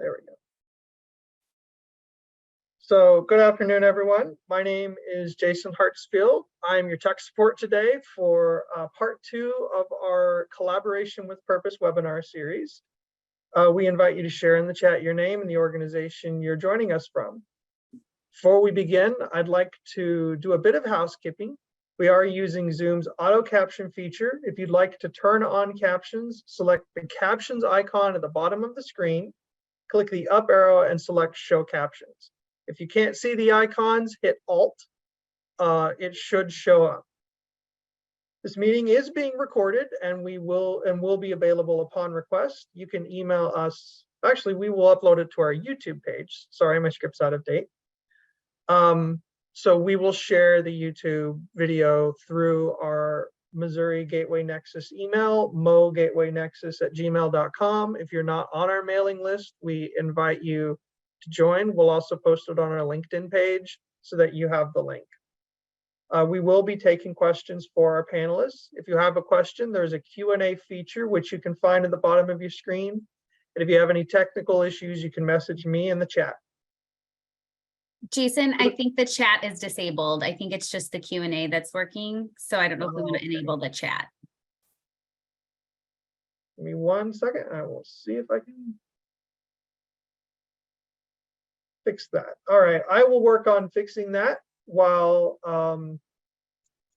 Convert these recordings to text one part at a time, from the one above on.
There we go. So good afternoon, everyone. My name is Jason Hartsfield. I'm your tech support today for part 2 of our Collaboration with Purpose webinar series. We invite you to share in the chat your name and the organization you're joining us from. Before we begin, I'd like to do a bit of housekeeping. We are using Zoom's auto caption feature. If you'd like to turn on captions, select the captions icon at the bottom of the screen, click the up arrow and select show captions. If you can't see the icons, hit Alt. It should show up. This meeting is being recorded and will be available upon request. You can email us. Actually, we will upload it to our YouTube page. Sorry, my script's out of date. So we will share the YouTube video through our Missouri Gateway Nexus email, mogatewaynexus@gmail.com. If you're not on our mailing list, we invite you to join. We'll also post it on our LinkedIn page so that you have the link. We will be taking questions for our panelists. If you have a question, there's a Q&A feature which you can find at the bottom of your screen. And if you have any technical issues, you can message me in the chat. Jason, I think the chat is disabled. I think it's just the Q&A that's working. So I don't know if we want to enable the chat. Give me 1 second. I will see if I can fix that. All right, I will work on fixing that while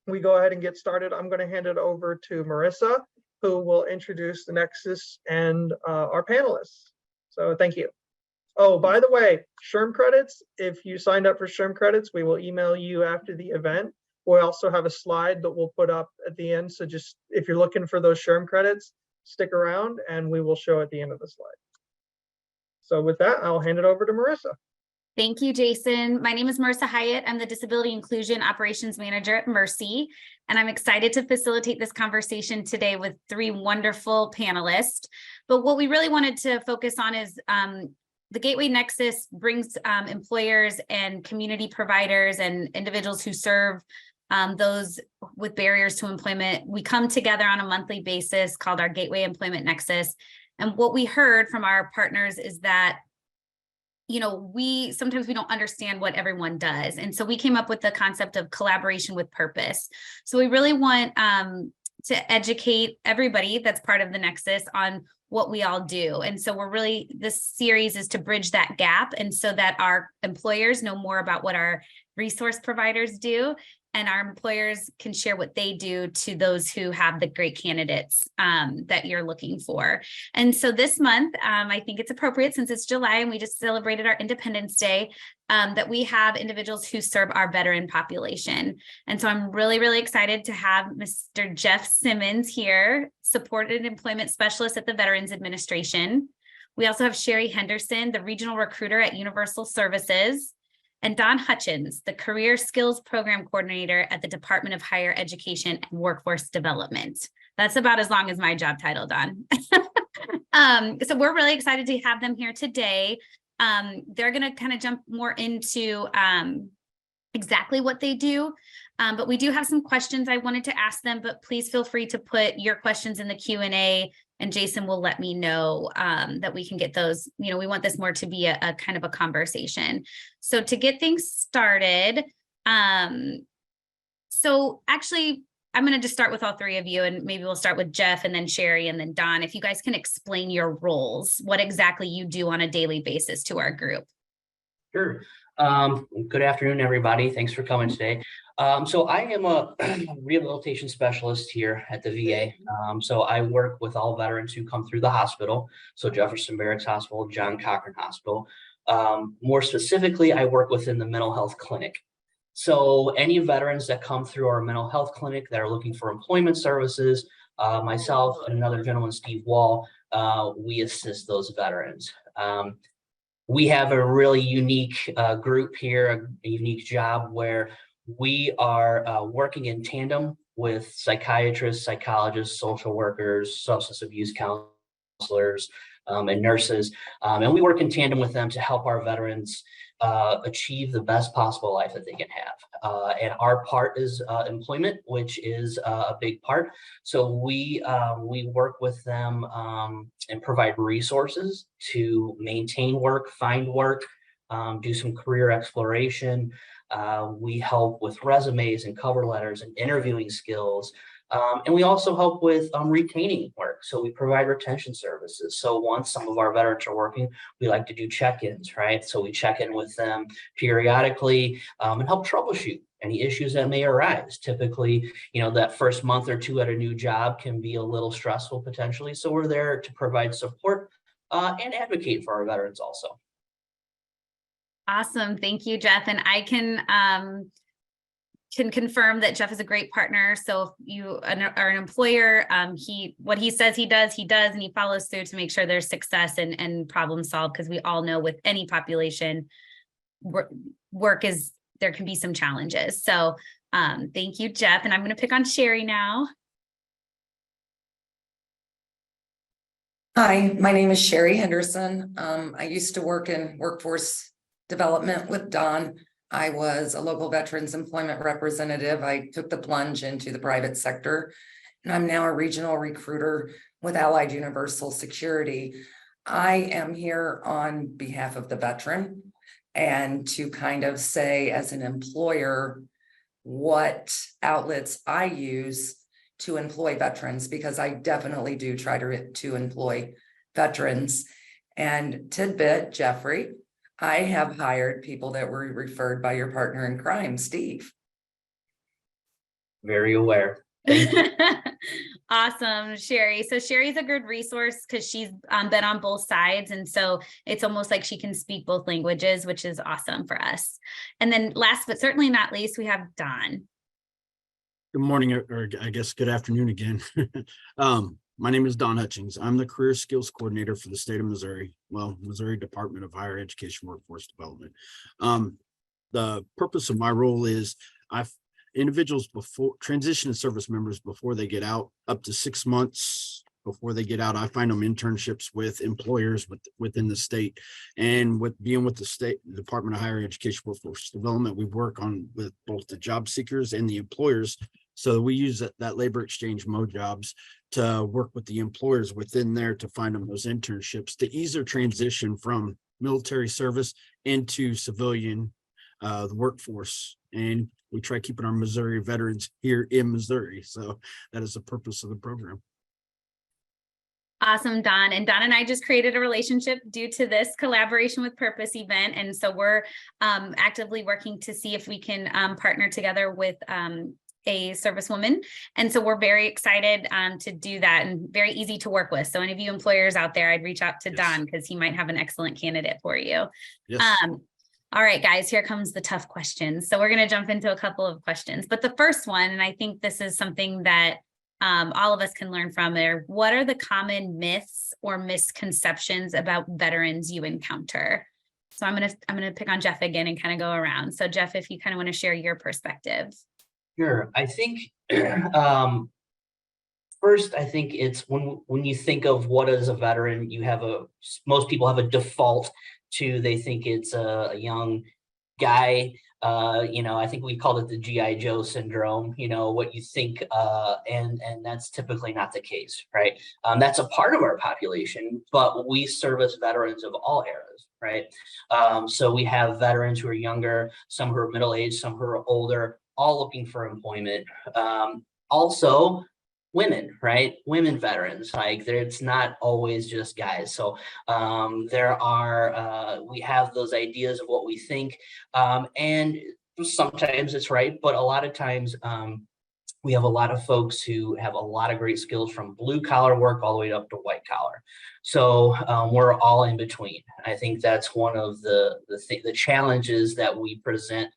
we go ahead and get started. I'm going to hand it over to Marissa, who will introduce the Nexus and our panelists. So thank you. Oh, by the way, SHRM credits, if you signed up for SHRM credits, we will email you after the event. We'll also have a slide that we'll put up at the end. So just if you're looking for those SHRM credits, stick around and we will show at the end of the slide. So with that, I'll hand it over to Marissa. Thank you, Jason. My name is Marissa Hyatt. I'm the Disability Inclusion Operations Manager at Mercy, and I'm excited to facilitate this conversation today with 3 wonderful panelists. But what we really wanted to focus on is the Gateway Nexus brings employers and community providers and individuals who serve those with barriers to employment. We come together on a monthly basis called our Gateway Employment Nexus. And what we heard from our partners is that sometimes we don't understand what everyone does. And so we came up with the concept of collaboration with purpose. So we really want to educate everybody that's part of the Nexus on what we all do. And so this series is to bridge that gap, and so that our employers know more about what our resource providers do, and our employers can share what they do to those who have the great candidates that you're looking for. And so this month, I think it's appropriate, since it's July and we just celebrated our Independence Day, that we have individuals who serve our veteran population. And so I'm really, really excited to have Mr. Jeff Simmons here, Supported Employment Specialist at the Veterans Administration. We also have Sherri Henderson, the Regional Recruiter at Universal Services, and Don Hutchings, the Career Skills Program Coordinator at the Department of Higher Education and Workforce Development. That's about as long as my job title, Don. So we're really excited to have them here today. They're going to kind of jump more into exactly what they do. But we do have some questions I wanted to ask them, but please feel free to put your questions in the Q&A, and Jason will let me know that we can get those. We want this more to be a kind of a conversation. So to get things started, so actually, I'm going to just start with all 3 of you, and maybe we'll start with Jeff and then Sherri and then Don. If you guys can explain your roles, what exactly you do on a daily basis to our group. Sure. Good afternoon, everybody. Thanks for coming today. So I am a rehabilitation specialist here at the VA. So I work with all veterans who come through the hospital. So Jefferson Barracks Hospital, John Cochran Hospital. More specifically, I work within the mental health clinic. So any veterans that come through our mental health clinic that are looking for employment services, myself and another gentleman, Steve Wall, we assist those veterans. We have a really unique group here, a unique job where we are working in tandem with psychiatrists, psychologists, social workers, substance abuse counselors, and nurses. And we work in tandem with them to help our veterans achieve the best possible life that they can have. And our part is employment, which is a big part. So we work with them and provide resources to maintain work, find work, do some career exploration. We help with resumes and cover letters and interviewing skills. And we also help with retaining work. So we provide retention services. So once some of our veterans are working, we like to do check-ins, right? So we check in with them periodically and help troubleshoot any issues that may arise. Typically, that first month or two at a new job can be a little stressful potentially. So we're there to provide support and advocate for our veterans also. Awesome. Thank you, Jeff. And I can confirm that Jeff is a great partner. So if you are an employer, what he says he does, and he follows through to make sure there's success and problem solved, because we all know with any population, there can be some challenges. So thank you, Jeff. And I'm going to pick on Sherri now. Hi, my name is Sherri Henderson. I used to work in workforce development with Don. I was a local veterans employment representative. I took the plunge into the private sector, and I'm now a regional recruiter with Allied Universal Security. I am here on behalf of the veteran and to kind of say, as an employer, what outlets I use to employ veterans, because I definitely do try to employ veterans. And tidbit, Jeffrey, I have hired people that were referred by your partner in crime, Steve. Very aware. Thank you. Awesome, Sherri. So Sherri's a good resource because she's been on both sides. And so it's almost like she can speak both languages, which is awesome for us. And then last, but certainly not least, we have Don. Good morning, or I guess good afternoon again. My name is Don Hutchings. I'm the Career Skills Coordinator for the state of Missouri, Missouri Department of Higher Education Workforce Development. The purpose of my role is individuals transition service members before they get out, up to 6 months before they get out. I find them internships with employers within the state, and with the state Department of Higher Education Workforce Development, we work with both the job seekers and the employers. So we use that labor exchange jobs to work with the employers within there to find them those internships to ease their transition from military service into civilian the workforce. And we try keeping our Missouri veterans here in Missouri. So that is the purpose of the program. Awesome, Don. And Don and I just created a relationship due to this collaboration with purpose event. And so we're actively working to see if we can partner together with a servicewoman. And so we're very excited to do that, and very easy to work with. So any of you employers out there, I'd reach out to Don because he might have an excellent candidate for you. Yes. All right, guys, here comes the tough questions. So we're going to jump into a couple of questions, but the first one, and I think this is something that all of us can learn from there. What are the common myths or misconceptions about veterans you encounter? So I'm gonna pick on Jeff again and kind of go around. So Jeff, if you kind of want to share your perspective. Sure. I think first, I think it's when you think of what is a veteran, most people have a default to, they think it's a young guy. I think we called it the G.I. Joe syndrome, what you think, and that's typically not the case, right? That's a part of our population, but we service veterans of all eras, right? So we have veterans who are younger, some who are middle-aged, some who are older, all looking for employment. Also, women, right? Women veterans, it's not always just guys. So we have those ideas of what we think, and sometimes it's right, but a lot of times we have a lot of folks who have a lot of great skills, from blue collar work all the way up to white collar. So we're all in between. I think that's one of the challenges that we present.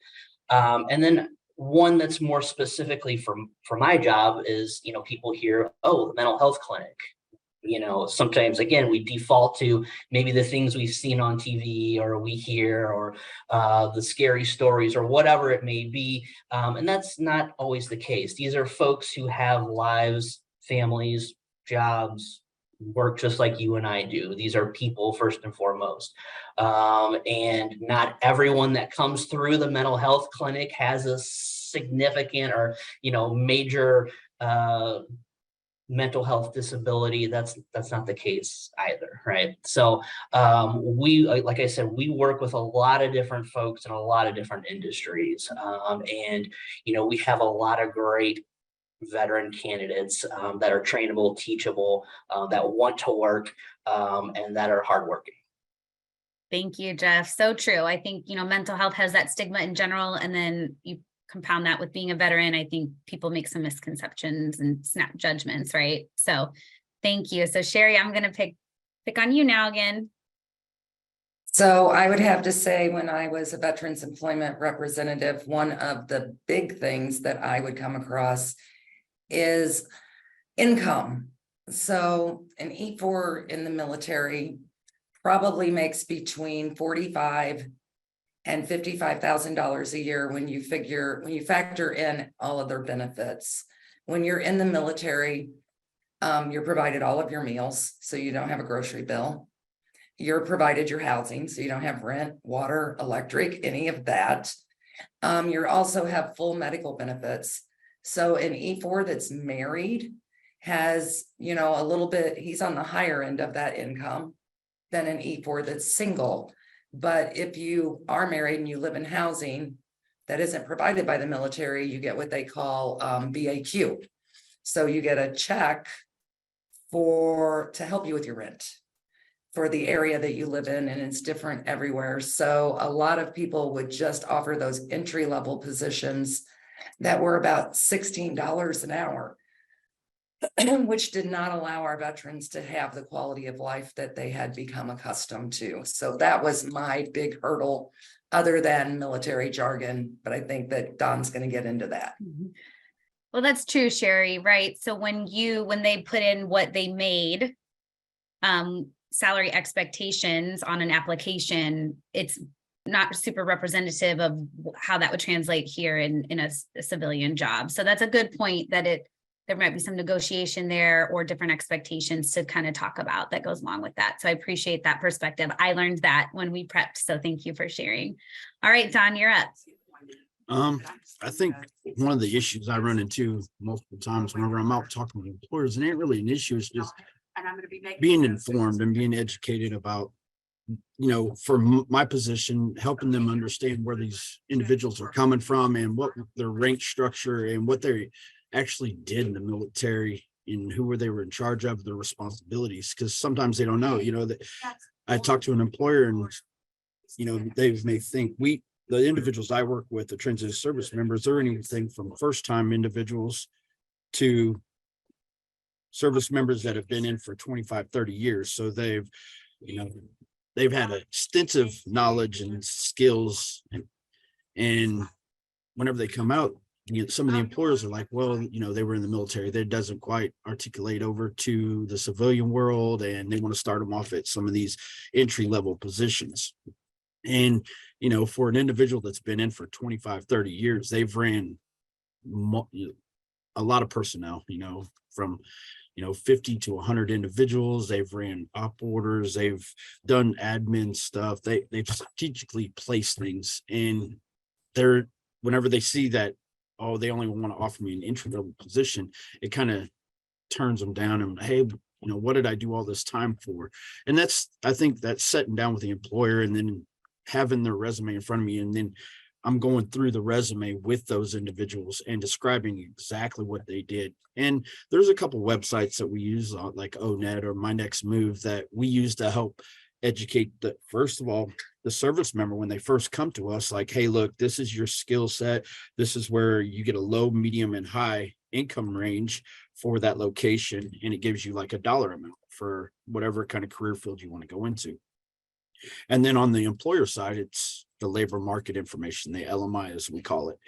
And then one that's more specifically for my job is, people hear, oh, the mental health clinic. Sometimes, again, we default to maybe the things we've seen on TV or we hear, or the scary stories or whatever it may be. And that's not always the case. These are folks who have lives, families, jobs, work just like you and I do. These are people first and foremost. And not everyone that comes through the mental health clinic has a significant or, major mental health disability. That's not the case either, right? So we, like I said, we work with a lot of different folks in a lot of different industries. And we have a lot of great veteran candidates that are trainable, teachable, that want to work, and that are hardworking. Thank you, Jeff. So true. I think, mental health has that stigma in general, and then you compound that with being a veteran. I think people make some misconceptions and snap judgments, right? So thank you. So Sherri, I'm going to pick on you now again. So I would have to say, when I was a Veterans Employment Representative, one of the big things that I would come across is income. So an E4 in the military probably makes between $45,000 and $55,000 a year when you factor in all of their benefits. When you're in the military, you're provided all of your meals, so you don't have a grocery bill. You're provided your housing, so you don't have rent, water, electric, any of that. You also have full medical benefits. So an E4 that's married has, a little bit, he's on the higher end of that income than an E4 that's single. But if you are married and you live in housing that isn't provided by the military, you get what they call BAQ. So you get a check to help you with your rent for the area that you live in, and it's different everywhere. So a lot of people would just offer those entry-level positions that were about $16 an hour, which did not allow our veterans to have the quality of life that they had become accustomed to. So that was my big hurdle, other than military jargon, but I think that Don's going to get into that. Well, that's true, Sherri, right? So when they put in what they made, salary expectations on an application, it's not super representative of how that would translate here in a civilian job. So that's a good point, that there might be some negotiation there or different expectations to kind of talk about that goes along with that. So I appreciate that perspective. I learned that when we prepped. So thank you for sharing. All right, Don, you're up. I think one of the issues I run into multiple times whenever I'm out talking with employers, and it ain't really an issue, it's just being informed and being educated about, for my position, helping them understand where these individuals are coming from and what their rank structure and what they actually did in the military and who they were in charge of, their responsibilities, because sometimes they don't know. That I talked to an employer and they may think the individuals I work with, the transition service members, they're anything from first-time individuals to service members that have been in for 25, 30 years. So they've had extensive knowledge and skills, and whenever they come out, some of the employers are like, well, they were in the military. That doesn't quite articulate over to the civilian world, and they want to start them off at some of these entry-level positions. And, for an individual that's been in for 25, 30 years, they've ran a lot of personnel, from 50 to 100 individuals. They've ran op orders, they've done admin stuff, they've strategically placed things, and whenever they see that, oh, they only want to offer me an entry level position, it kind of turns them down. And hey, what did I do all this time for? And I think that's sitting down with the employer and then having their resume in front of me, and then I'm going through the resume with those individuals and describing exactly what they did. And there's a couple websites that we use, like ONET or My Next Move, that we use to help educate first of all, the service member when they first come to us, like, hey, look, this is your skill set. This is where you get a low, medium, and high income range for that location. And it gives you like a dollar amount for whatever kind of career field you want to go into. And then on the employer side, it's the labor market information, the LMI, as we call it.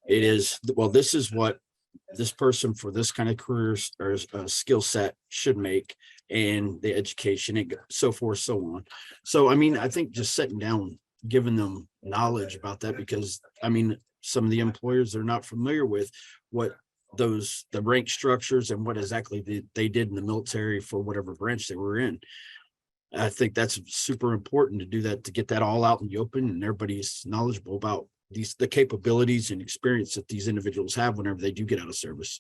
It is, well, this is what this person for this kind of career or skill set should make, and the education, and so forth, so on. So, I think just sitting down, giving them knowledge about that, because some of the employers are not familiar with what the rank structures and what exactly they did in the military for whatever branch they were in. I think that's super important to do that, to get that all out in the open and everybody's knowledgeable about the capabilities and experience that these individuals have whenever they do get out of service.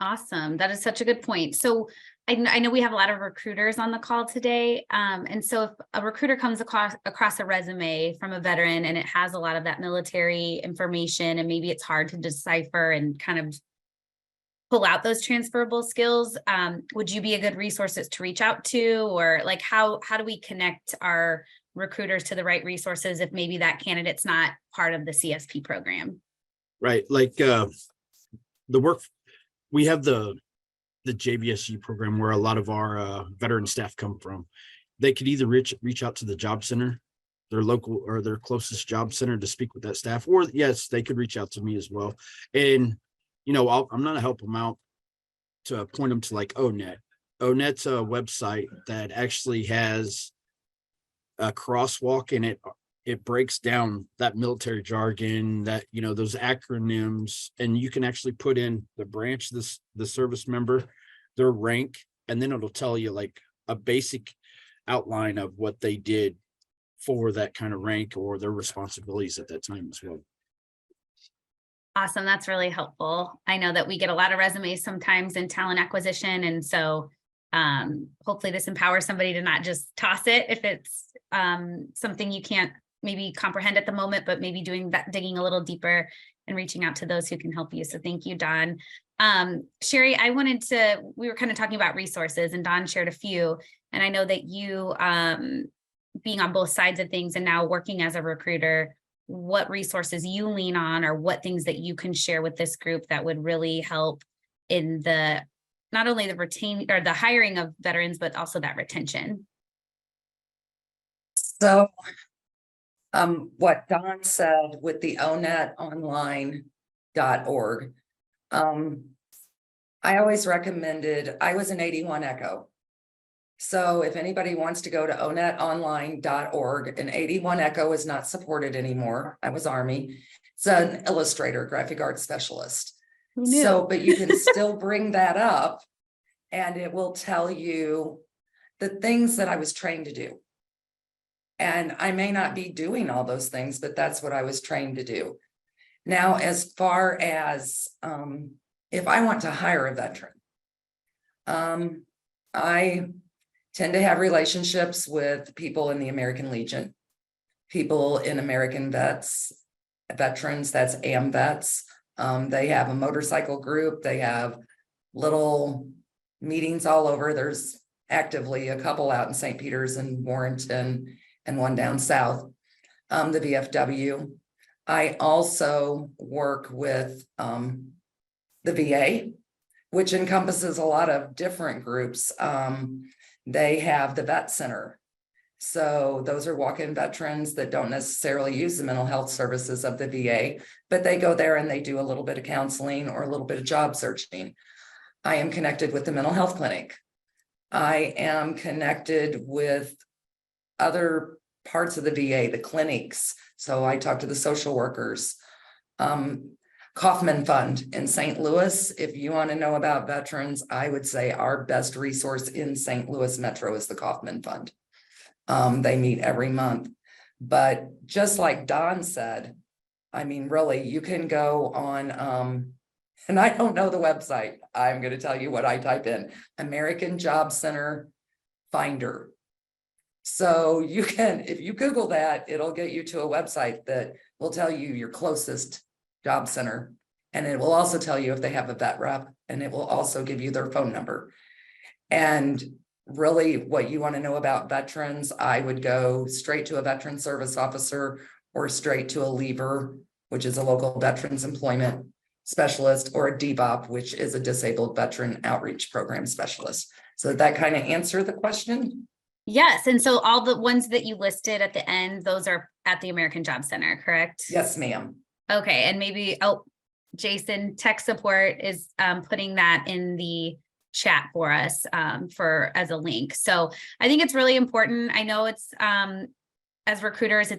Awesome. That is such a good point. So I know we have a lot of recruiters on the call today. And so if a recruiter comes across a resume from a veteran and it has a lot of that military information and maybe it's hard to decipher and kind of pull out those transferable skills, would you be a good resource to reach out to? Or like how do we connect our recruiters to the right resources if maybe that candidate's not part of the CSP program? Right. Like we have the JVSU program where a lot of our veteran staff come from. They could either reach out to the job center, their local or their closest job center, to speak with that staff, or yes, they could reach out to me as well. And I'm going to help them out to point them to like ONET. ONET's a website that actually has a crosswalk in it. It breaks down that military jargon, that, those acronyms, and you can actually put in the branch, the service member, their rank, and then it'll tell you like a basic outline of what they did for that kind of rank or their responsibilities at that time as well. Awesome. That's really helpful. I know that we get a lot of resumes sometimes in talent acquisition. And so hopefully this empowers somebody to not just toss it if it's something you can't maybe comprehend at the moment, but maybe doing that, digging a little deeper and reaching out to those who can help you. So thank you, Don. Sherri, we were kind of talking about resources and Don shared a few, and I know that you being on both sides of things and now working as a recruiter, what resources you lean on or what things that you can share with this group that would really help in not only the hiring of veterans, but also that retention. So what Don said with the onetonline.org, I always recommended, I was an 81 Echo. So if anybody wants to go to onetonline.org, and 81 Echo is not supported anymore. I was Army. It's an illustrator, graphic arts specialist. So, but you can still bring that up and it will tell you the things that I was trained to do. And I may not be doing all those things, but that's what I was trained to do. Now, as far as if I want to hire a veteran, I tend to have relationships with people in the American Legion, people in American veterans, that's AMVETS. They have a motorcycle group. They have little meetings all over. There's actively a couple out in St. Peter's and Warrenton and one down south, the VFW. I also work with the VA, which encompasses a lot of different groups. They have the Vet Center. So those are walk-in veterans that don't necessarily use the mental health services of the VA, but they go there and they do a little bit of counseling or a little bit of job searching. I am connected with the mental health clinic. I am connected with other parts of the VA, the clinics. So I talk to the social workers. Kaufman Fund in St. Louis. If you want to know about veterans, I would say our best resource in St. Louis Metro is the Kaufman Fund. They meet every month. But just like Don said, I mean, really, you can go on, and I don't know the website. I'm going to tell you what I type in, American Job Center Finder. So you can, if you Google that, it'll get you to a website that will tell you your closest job center. And it will also tell you if they have a vet rep, and it will also give you their phone number. And really what you want to know about veterans, I would go straight to a veteran service officer or straight to a LEVER, which is a local veterans employment specialist, or a DBOP, which is a disabled veteran outreach program specialist. So that kind of answer the question. Yes. And so all the ones that you listed at the end, those are at the American Job Center, correct? Yes, ma'am. Okay. And maybe, Jason, tech support is putting that in the chat for us as a link. So I think it's really important. I know it's as recruiters,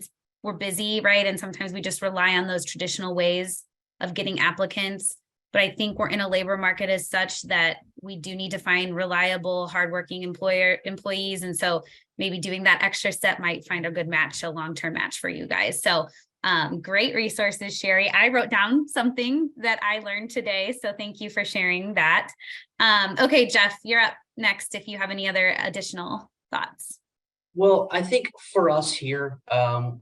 we're busy, right? And sometimes we just rely on those traditional ways of getting applicants. But I think we're in a labor market as such that we do need to find reliable, hardworking employees. And so maybe doing that extra step might find a good match, a long-term match for you guys. So great resources, Sherri. I wrote down something that I learned today. So thank you for sharing that. Okay, Jeff, you're up next if you have any other additional thoughts. Well, I think for us here,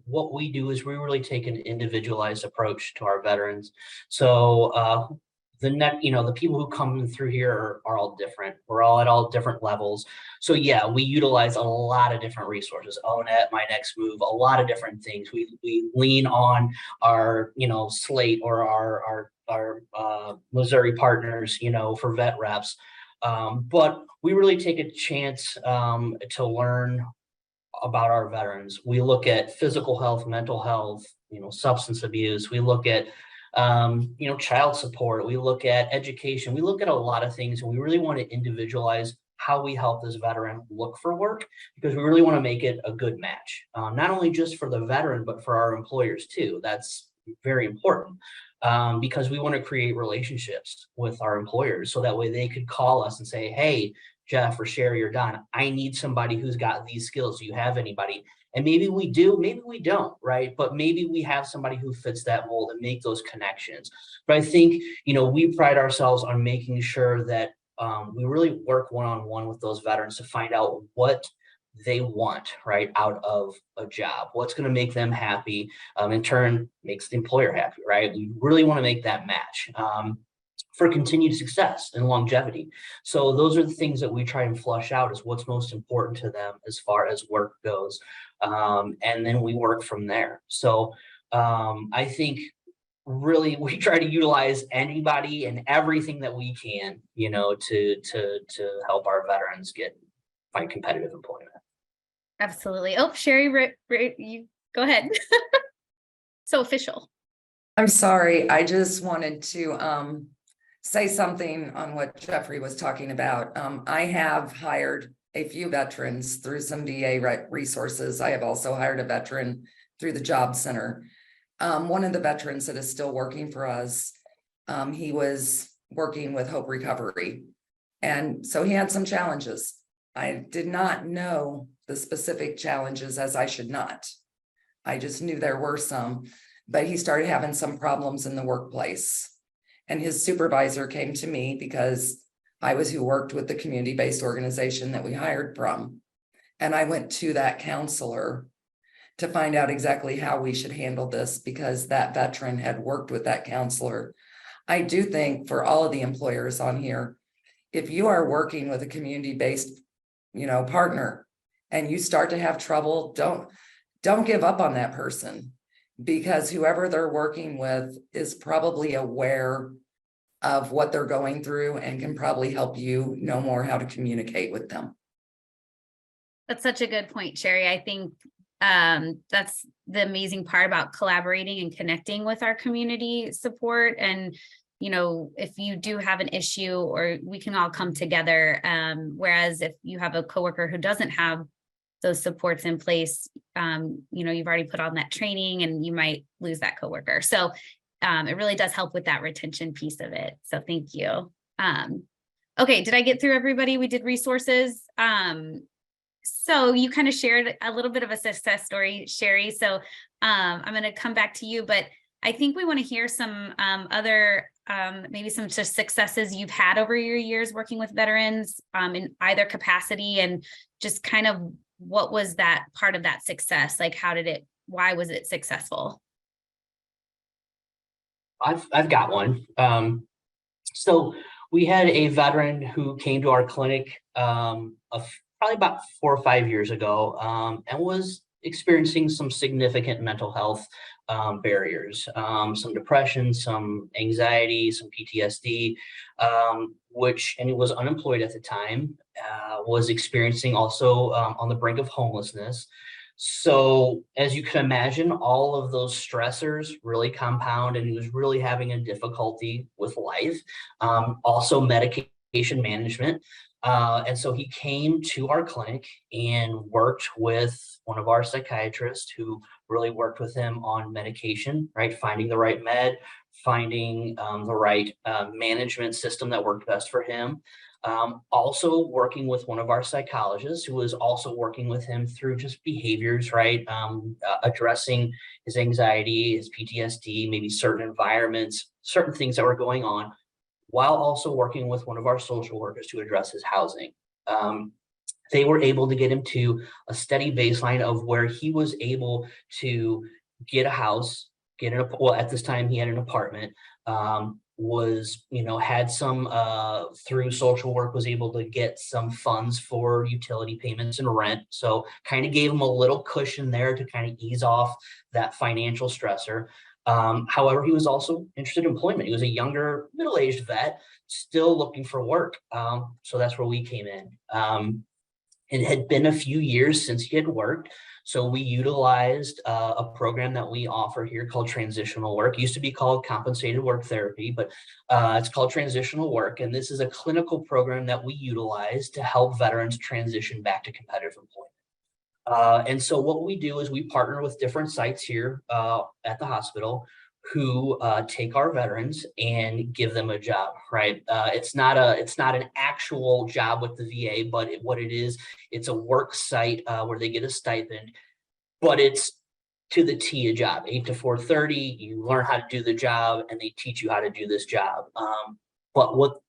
what we do is we really take an individualized approach to our veterans. So the people who come through here are all different. We're all at all different levels. So yeah, we utilize a lot of different resources. ONET, My Next Move, a lot of different things. We lean on our, slate or our Missouri partners, for vet reps. But we really take a chance to learn about our veterans. We look at physical health, mental health, substance abuse. We look at child support. We look at education. We look at a lot of things, and we really want to individualize how we help this veteran look for work, because we really want to make it a good match, not only just for the veteran, but for our employers too. That's very important, because we want to create relationships with our employers, so that way they could call us and say, hey, Jeff or Sherri or Don, I need somebody who's got these skills. Do you have anybody? And maybe we do, maybe we don't, right? But maybe we have somebody who fits that mold and make those connections. But I think, we pride ourselves on making sure that we really work one-on-one with those veterans to find out what they want, right, out of a job. What's going to make them happy, in turn makes the employer happy, right? We really want to make that match for continued success and longevity. So those are the things that we try and flush out as what's most important to them as far as work goes. And then we work from there. So I think really we try to utilize anybody and everything that we can, to help our veterans find competitive employment. Absolutely. Oh, Sherri, you go ahead. So official. I'm sorry. I just wanted to say something on what Jeffrey was talking about. I have hired a few veterans through some VA resources. I have also hired a veteran through the job center. One of the veterans that is still working for us, he was working with Hope Recovery. And so he had some challenges. I did not know the specific challenges, as I should not. I just knew there were some, but he started having some problems in the workplace. And his supervisor came to me because I was who worked with the community-based organization that we hired from. And I went to that counselor to find out exactly how we should handle this, because that veteran had worked with that counselor. I do think for all of the employers on here, if you are working with a community-based, partner, and you start to have trouble, don't give up on that person, because whoever they're working with is probably aware of what they're going through and can probably help you know more how to communicate with them. That's such a good point, Sherri. I think that's the amazing part about collaborating and connecting with our community support. And, if you do have an issue, or we can all come together. Whereas if you have a coworker who doesn't have those supports in place, you've already put on that training and you might lose that coworker. So it really does help with that retention piece of it. So thank you. Okay, did I get through everybody? We did resources. So you kind of shared a little bit of a success story, Sherri. So I'm going to come back to you, but I think we want to hear some other, maybe some just successes you've had over your years working with veterans in either capacity, and just kind of what was that part of that success? Like, why was it successful? I've got one. So we had a veteran who came to our clinic probably about 4 or 5 years ago, and was experiencing some significant mental health barriers, some depression, some anxiety, some PTSD, and he was unemployed at the time, was experiencing also on the brink of homelessness. So as you can imagine, all of those stressors really compound, and he was really having a difficulty with life. Also medication medication management. And so he came to our clinic and worked with one of our psychiatrists who really worked with him on medication, right? Finding the right med, finding the right management system that worked best for him. Also working with one of our psychologists who was also working with him through just behaviors, right? Addressing his anxiety, his PTSD, maybe certain environments, certain things that were going on, while also working with one of our social workers to address his housing. They were able to get him to a steady baseline of where he was able to get a house, well, at this time he had an apartment, had some, through social work, was able to get some funds for utility payments and rent. So kind of gave him a little cushion there to kind of ease off that financial stressor. However, he was also interested in employment. He was a younger, middle-aged vet, still looking for work. So that's where we came in. It had been a few years since he had worked. So we utilized a program that we offer here called transitional work. It used to be called compensated work therapy, but it's called transitional work. And this is a clinical program that we utilize to help veterans transition back to competitive employment. And so what we do is we partner with different sites here at the hospital who take our veterans and give them a job, right? It's not an actual job with the VA, but what it is, it's a work site where they get a stipend, but it's to the T a job, 8 to 4:30. You learn how to do the job and they teach you how to do this job. But what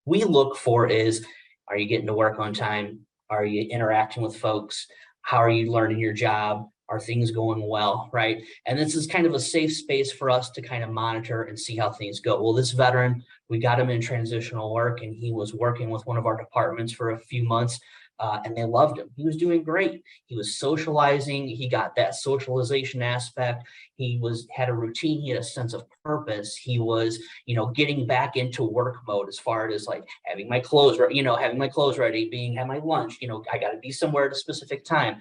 we look for is, are you getting to work on time? Are you interacting with folks? How are you learning your job? Are things going well, right? And this is kind of a safe space for us to kind of monitor and see how things go. Well, this veteran, we got him in transitional work and he was working with one of our departments for a few months and they loved him. He was doing great. He was socializing. He got that socialization aspect. He had a routine. He had a sense of purpose. He was, getting back into work mode as far as like having my clothes, having my clothes ready, having my lunch, I got to be somewhere at a specific time.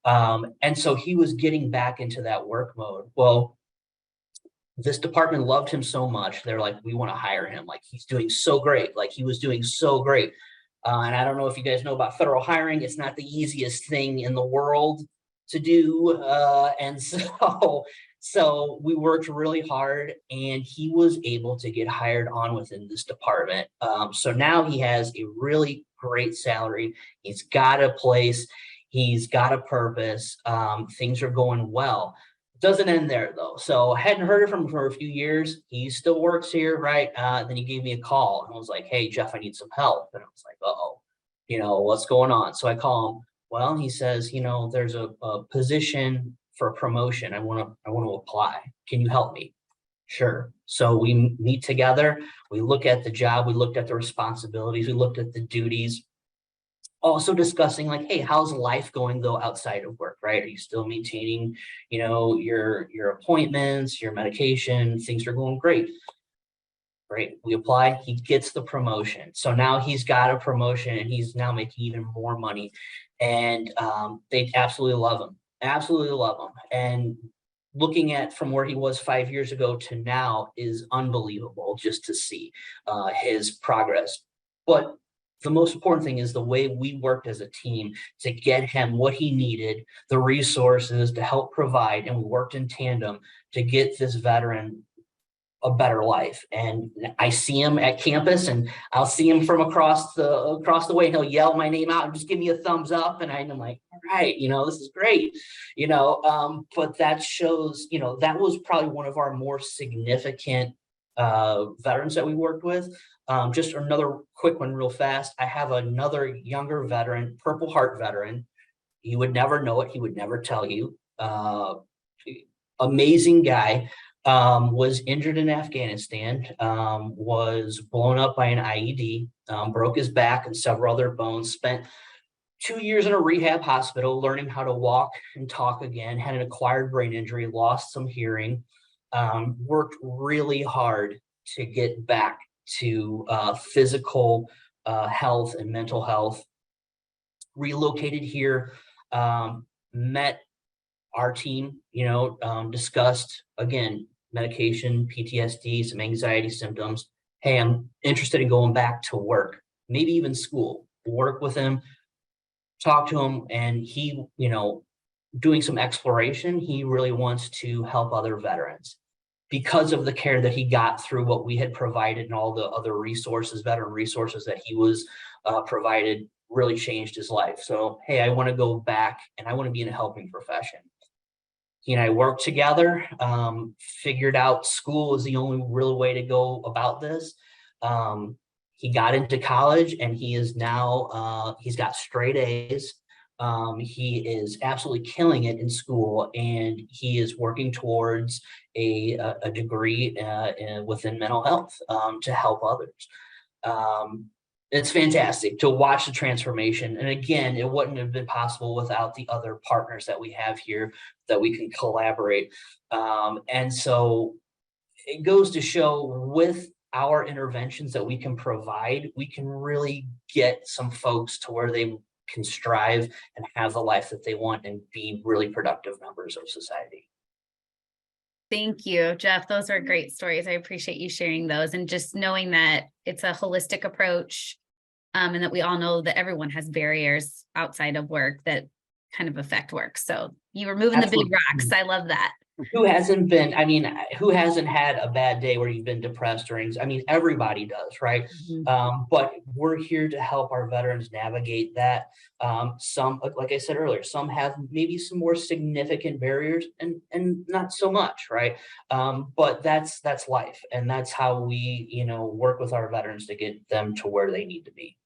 And so he was getting back into that work mode. Well, this department loved him so much. They're like, we want to hire him. Like, he's doing so great. Like, he was doing so great. And I don't know if you guys know about federal hiring. It's not the easiest thing in the world to do. And so we worked really hard and he was able to get hired on within this department. So now he has a really great salary. He's got a place. He's got a purpose. Things are going well. Doesn't end there though. So I hadn't heard from him for a few years. He still works here, right? Then he gave me a call and was like, "Hey, Jeff, I need some help." And I was like, "Uh-oh, what's going on?" So I call him. Well, he says, there's a position for promotion. I want to apply. Can you help me? Sure. So we meet together. We look at the job. We looked at the responsibilities. We looked at the duties. Also discussing like, hey, how's life going though outside of work, right? Are you still maintaining, your appointments, your medication? Things are going great. Great. We apply, he gets the promotion. So now he's got a promotion and he's now making even more money. And they absolutely love him. Absolutely love him. And looking at from where he was 5 years ago to now is unbelievable just to see his progress. But the most important thing is the way we worked as a team to get him what he needed, the resources to help provide, and we worked in tandem to get this veteran a better life. And I see him at campus and I'll see him from across the way and he'll yell my name out and just give me a thumbs up. And I'm like, all right, this is great, but that shows, that was probably one of our more significant veterans that we worked with. Just another quick one real fast. I have another younger veteran, Purple Heart veteran. You would never know it. He would never tell you. Amazing guy. Was injured in Afghanistan, was blown up by an IED, broke his back and several other bones, spent 2 years in a rehab hospital learning how to walk and talk again, had an acquired brain injury, lost some hearing, worked really hard to get back to physical health and mental health, relocated here, met our team, discussed, again, medication, PTSD, some anxiety symptoms. Hey, I'm interested in going back to work. maybe even school, work with him, talk to him, and he, doing some exploration, he really wants to help other veterans because of the care that he got through what we had provided and all the other resources, veteran resources that he was provided, really changed his life. So, hey, I want to go back and I want to be in a helping profession. He and I worked together, figured out school is the only real way to go about this. He got into college and he is now, he's got straight A's. He is absolutely killing it in school, and he is working towards a degree within mental health to help others. It's fantastic to watch the transformation. And again, it wouldn't have been possible without the other partners that we have here that we can collaborate. And so it goes to show with our interventions that we can provide, we can really get some folks to where they can strive and have the life that they want and be really productive members of society. Thank you, Jeff. Those are great stories. I appreciate you sharing those, and just knowing that it's a holistic approach, and that we all know that everyone has barriers outside of work that kind of affect work. So you were moving Absolutely. the big rocks. I love that. Who hasn't had a bad day where you've been depressed or everybody does, right? But we're here to help our veterans navigate that. Some, like I said earlier, some have maybe some more significant barriers and not so much, right? But that's life. And that's how we, work with our veterans to get them to where they need to be.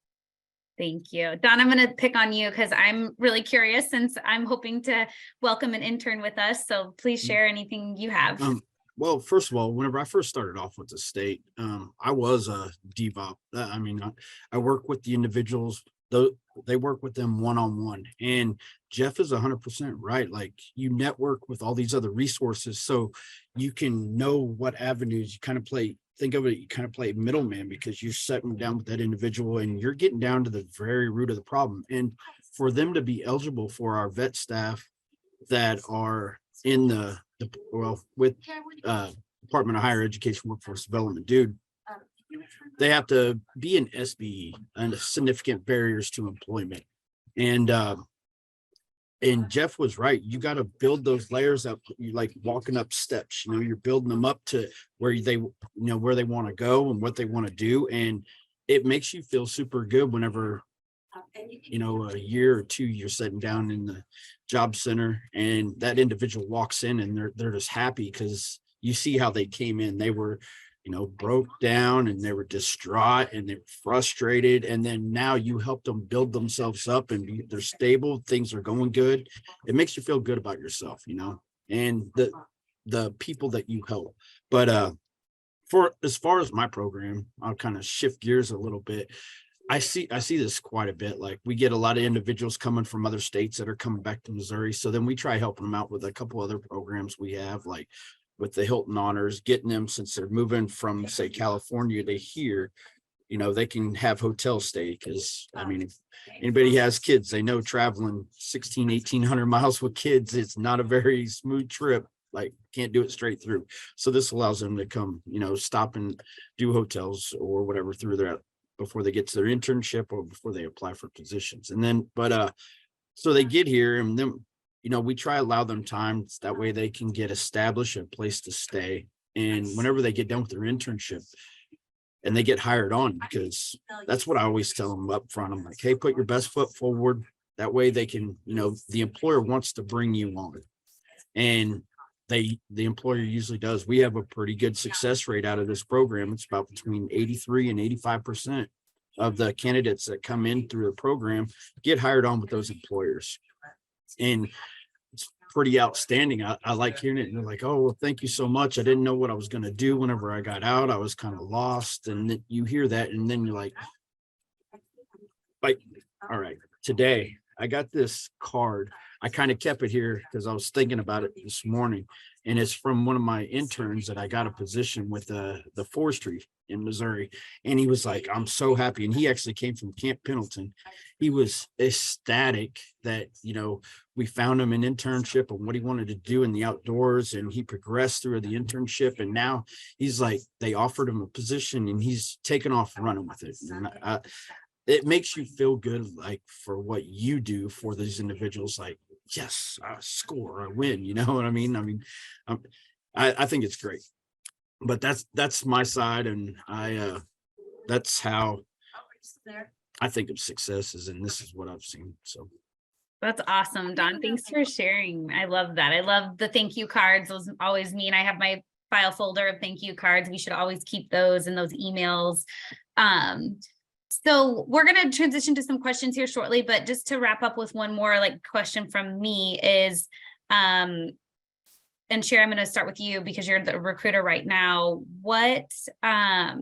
Thank you. Don, I'm going to pick on you because I'm really curious, since I'm hoping to welcome an intern with us. So please share anything you have. Well, first of all, whenever I first started off with the state, I was a DVOP. I work with the individuals, they work with them one-on-one. And Jeff is 100% right. Like, you network with all these other resources so you can know what avenues you kind of play. Think of it, you kind of play middleman, because you're sitting down with that individual and you're getting down to the very root of the problem. And for them to be eligible for our vet staff that are in with Department of Higher Education Workforce Development, they have to be an SBE, and significant barriers to employment. And Jeff was right. You got to build those layers up. You like walking up steps, you're building them up to where they want to go and what they want to do. And it makes you feel super good whenever, a year or two, you're sitting down in the job center and that individual walks in and they're just happy because you see how they came in. They were, broke down and they were distraught and they were frustrated. And then now you help them build themselves up and they're stable. Things are going good. It makes you feel good about yourself, and the people that you help. But for as far as my program, I'll kind of shift gears a little bit. I see this quite a bit. Like, we get a lot of individuals coming from other states that are coming back to Missouri. So then we try helping them out with a couple other programs we have, like with the Hilton Honors, getting them, since they're moving from, say, California to here, they can have hotel stay. Because if anybody has kids, they know traveling 1,800 miles with kids, it's not a very smooth trip. Like, can't do it straight through. So this allows them to come, stop and do hotels or whatever through their, before they get to their internship or before they apply for positions. And then, so they get here, and then, we try to allow them time. That way they can get established, a place to stay. And whenever they get done with their internship and they get hired on, because that's what I always tell them up front. I'm like, hey, put your best foot forward. That way they can, the employer wants to bring you on. And the employer usually does. We have a pretty good success rate out of this program. It's about between 83 and 85% of the candidates that come in through the program get hired on with those employers. And it's pretty outstanding. I like hearing it. And they're like, oh, well, thank you so much. I didn't know what I was going to do whenever I got out. I was kind of lost. And then you hear that, and then you're like, all right, today I got this card. I kind of kept it here because I was thinking about it this morning, and it's from one of my interns that I got a position with the forestry in Missouri. And he was like, I'm so happy. And he actually came from Camp Pendleton. He was ecstatic that, we found him an internship and what he wanted to do in the outdoors. And he progressed through the internship. And now he's like, they offered him a position and he's taken off running with it. And it makes you feel good, like for what you do for these individuals, like, yes, I score, I win, you know what I mean? I think it's great, but that's my side. And that's how I think of success is, and this is what I've seen. So That's awesome, Don. Thanks for sharing. I love that. I love the thank you cards. Those always mean I have my file folder of thank you cards. We should always keep those and those emails. So we're going to transition to some questions here shortly, but just to wrap up with one more like question from me is, and Sherri, I'm going to start with you because you're the recruiter right now. What are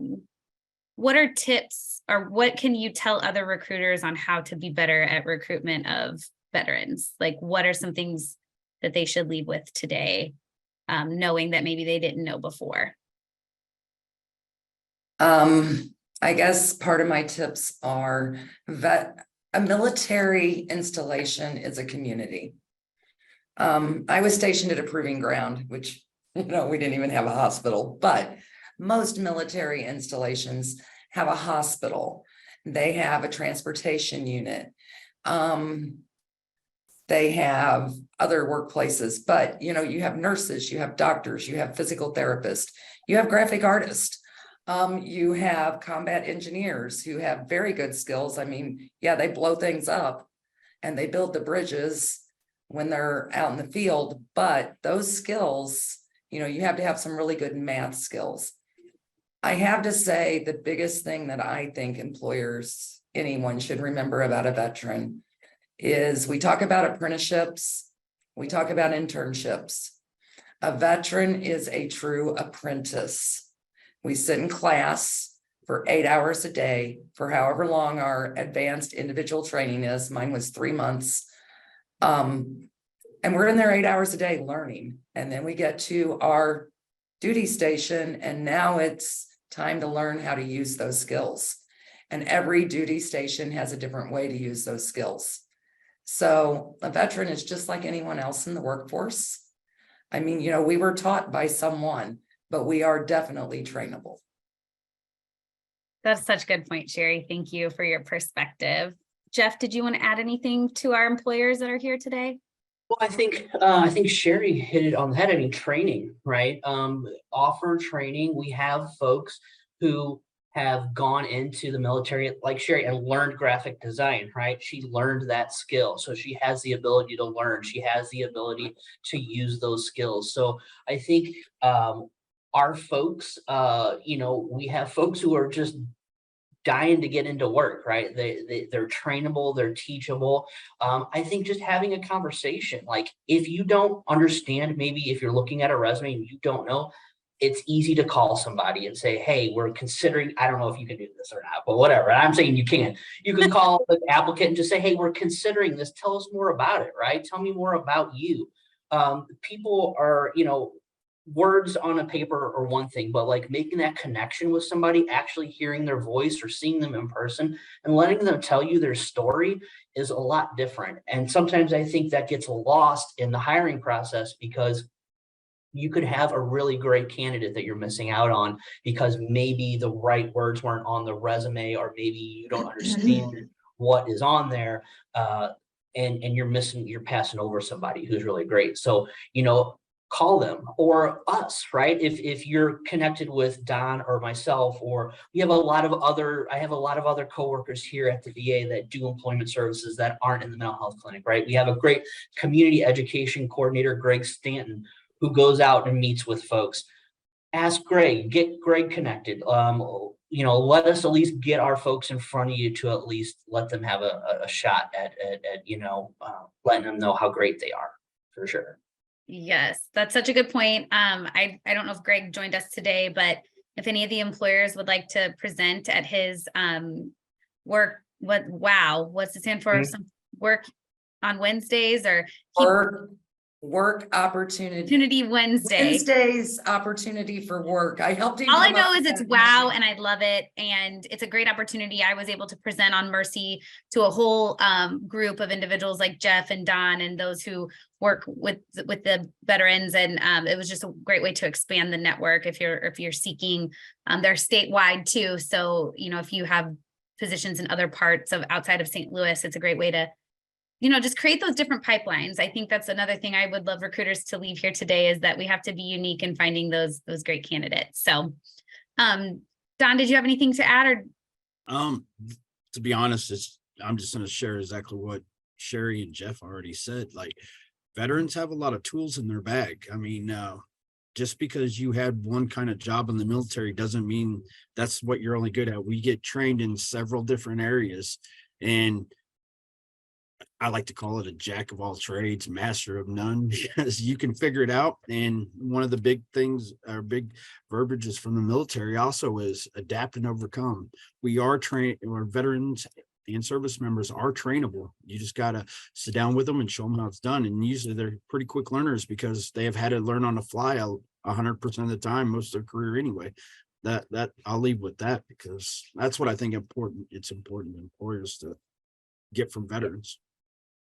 tips, or what can you tell other recruiters on how to be better at recruitment of veterans? Like, what are some things that they should leave with today, knowing that maybe they didn't know before? I guess part of my tips are that a military installation is a community. I was stationed at a proving ground, which, we didn't even have a hospital, but most military installations have a hospital. They have a transportation unit. They have other workplaces, but you have nurses, you have doctors, you have physical therapists, you have graphic artists. You have combat engineers who have very good skills. I mean, yeah, they blow things up and they build the bridges when they're out in the field, but those skills, you have to have some really good math skills. I have to say the biggest thing that I think employers, anyone should remember about a veteran is we talk about apprenticeships, we talk about internships. A veteran is a true apprentice. We sit in class for 8 hours a day for however long our advanced individual training is. Mine was 3 months. And we're in there 8 hours a day learning. And then we get to our duty station, and now it's time to learn how to use those skills. And every duty station has a different way to use those skills. So a veteran is just like anyone else in the workforce. I mean, we were taught by someone, but we are definitely trainable. That's such a good point, Sherri. Thank you for your perspective. Jeff, did you want to add anything to our employers that are here today? Well, I think Sherri hit it on the head. I mean, training, right? Offer training. We have folks who have gone into the military, like Sherri, and learned graphic design, right? She learned that skill. So she has the ability to learn. She has the ability to use those skills. So I think our folks, we have folks who are just dying to get into work, right? They're trainable, they're teachable. I think just having a conversation, like if you don't understand, maybe if you're looking at a resume and you don't know, it's easy to call somebody and say, hey, we're considering, I don't know if you can do this or not, but whatever. I'm saying you can. You can call the applicant and just say, hey, we're considering this. Tell us more about it, right? Tell me more about you. People are, words on a paper are one thing, but like making that connection with somebody, actually hearing their voice or seeing them in person and letting them tell you their story is a lot different. And sometimes I think that gets lost in the hiring process because you could have a really great candidate that you're missing out on because maybe the right words weren't on the resume, or maybe you don't understand what is on there. And you're passing over somebody who's really great. So, call them or us, right? If you're connected with Don or myself, or I have a lot of other coworkers here at the VA that do employment services that aren't in the mental health clinic, right? We have a great community education coordinator, Greg Stanton, who goes out and meets with folks. Ask Greg, get Greg connected. Let us at least get our folks in front of you to at least let them have a shot at letting them know how great they are, for sure. Yes, that's such a good point. I don't know if Greg joined us today, but if any of the employers would like to present at his what's it stand for? Some work on Wednesdays or work opportunity Wednesday's opportunity for work. I helped him. All I know is it's wow, and I love it, and it's a great opportunity. I was able to present on Mercy to a whole group of individuals like Jeff and Don and those who work with the veterans, and it was just a great way to expand the network if you're seeking. They're statewide too, so if you have positions in other parts of outside of St. Louis. It's a great way to, you know, just create those different pipelines. I think that's another thing I would love recruiters to leave here today, is that we have to be unique in finding those great candidates. So, Don, did you have anything to add? Or To be honest, I'm just going to share exactly what Sherri and Jeff already said. Like, veterans have a lot of tools in their bag. I mean, just because you had one kind of job in the military doesn't mean that's what you're only good at. We get trained in several different areas, and I like to call it a jack of all trades, master of none, because you can figure it out. And one of the big things, our big verbiages from the military also is adapt and overcome. We are trained, our veterans and service members are trainable. You just got to sit down with them and show them how it's done. And usually they're pretty quick learners because they have had to learn on the fly 100% of the time, most of their career anyway. That I'll leave with that, because that's what I think important. It's important to employers to get from veterans.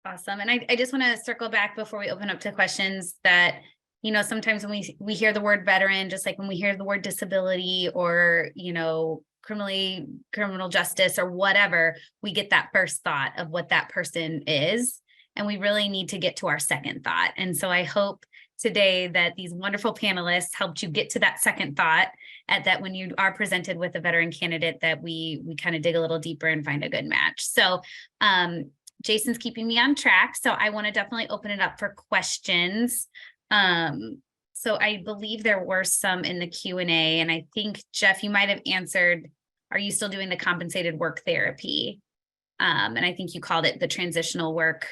awesome. And I just want to circle back before we open up to questions that, you know, sometimes when we hear the word veteran, just like when we hear the word disability or, you know, criminal justice or whatever, we get that first thought of what that person is. And we really need to get to our second thought. And so I hope today that these wonderful panelists helped you get to that second thought, at that when you are presented with a veteran candidate, that we kind of dig a little deeper and find a good match. So Jason's keeping me on track. So I want to definitely open it up for questions. So I believe there were some in the Q&A, and I think, Jeff, you might have answered, are you still doing the compensated work therapy? And I think you called it the transitional work.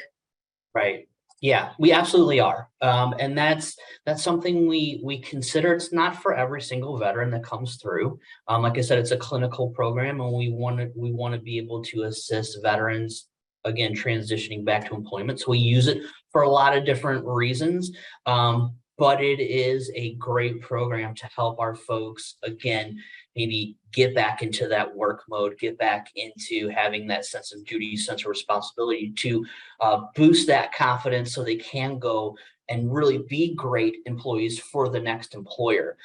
Right. Yeah, we absolutely are. And that's something we consider. It's not for every single veteran that comes through. Like I said, it's a clinical program, and we want to be able to assist veterans, again, transitioning back to employment. So we use it for a lot of different reasons. But it is a great program to help our folks, again, maybe get back into that work mode, get back into having that sense of duty, sense of responsibility, to boost that confidence so they can go and really be great employees for the next employer.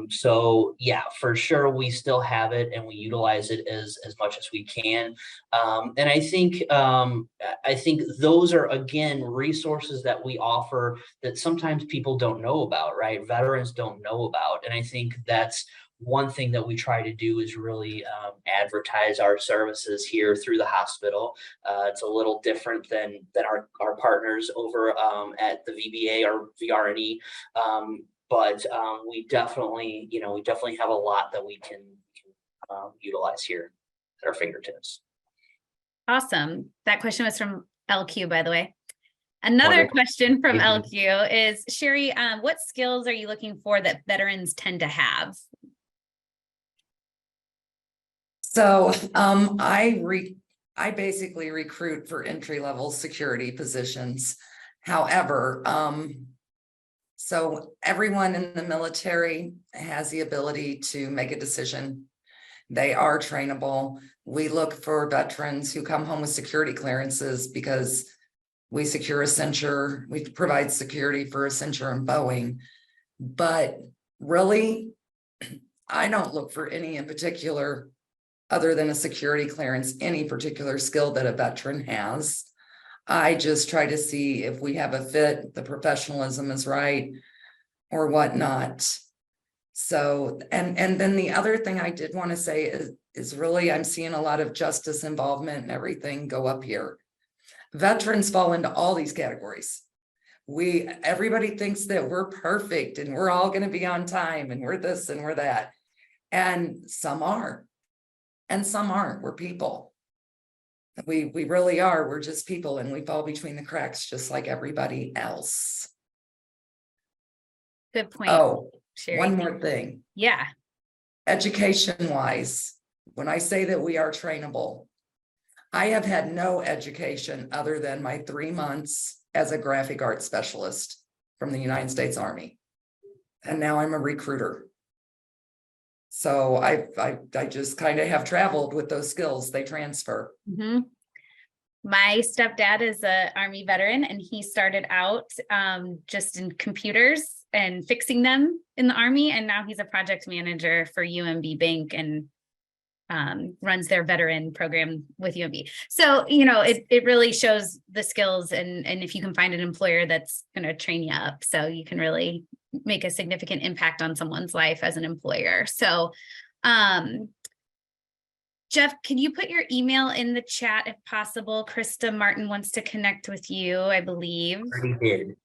So yeah, for sure, we still have it and we utilize it as much as we can. And I think those are, again, resources that we offer that sometimes people don't know about, right? Veterans don't know about. And I think that's one thing that we try to do, is really advertise our services here through the hospital. It's a little different than our partners over at the VBA or VRNE. But we definitely have a lot that we can utilize here at our fingertips. Awesome. That question was from LQ, by the way. Another Wonderful. question from Thank LQ is, Sherri, what skills are you looking for that veterans tend to have? So I basically recruit for entry-level security positions. However, so everyone in the military has the ability to make a decision. They are trainable. We look for veterans who come home with security clearances because we secure Accenture, we provide security for Accenture and Boeing. But really, I don't look for any in particular, other than a security clearance, any particular skill that a veteran has. I just try to see if we have a fit, the professionalism is right, or whatnot. So, and then the other thing I did want to say is really, I'm seeing a lot of justice involvement and everything go up here. Veterans fall into all these categories. Everybody thinks that we're perfect and we're all going to be on time and we're this and we're that. And some are. And some aren't. We're people. We really are. We're just people, and we fall between the cracks just like everybody else. Good point. Oh, Sherri. one more thing. Yeah. Education wise, when I say that we are trainable, I have had no education other than my 3 months as a graphic arts specialist from the United States Army. And now I'm a recruiter. So I just kind of have traveled with those skills. They transfer. Mm-hmm. My stepdad is an Army veteran, and he started out just in computers and fixing them in the Army. And now he's a project manager for UMB Bank. And runs their veteran program with UMB. So, you know, it really shows the skills and if you can find an employer that's going to train you up, so you can really make a significant impact on someone's life as an employer. So, Jeff, can you put your email in the chat if possible? Krista Martin wants to connect with you, I believe. Already did.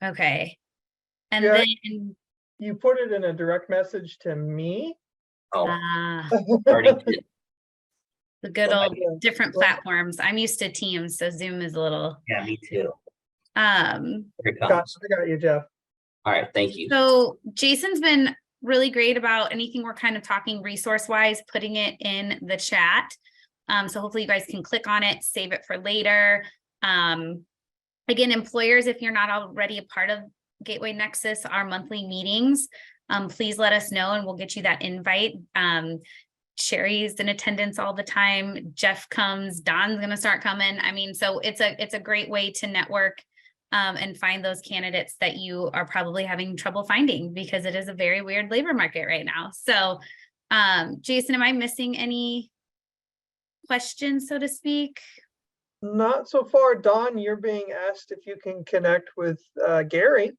Okay. And Yeah. then You put it in a direct message to me. Oh, ah, already did. the good Well, old yeah. different platforms. I'm used to Teams, so Zoom is a little Yeah, me too. Here it I comes. got you, Jeff. All right, thank you. So Jason's been really great about anything we're kind of talking resource wise, putting it in the chat. So hopefully you guys can click on it, save it for later. Again, employers, if you're not already a part of Gateway Nexus, our monthly meetings, please let us know and we'll get you that invite. Sherri's in attendance all the time. Jeff comes, Don's going to start coming. I mean, so it's a great way to network and find those candidates that you are probably having trouble finding, because it is a very weird labor market right now. So, Jason, am I missing any questions, so to speak? Not so far. Don, you're being asked if you can connect with Gary.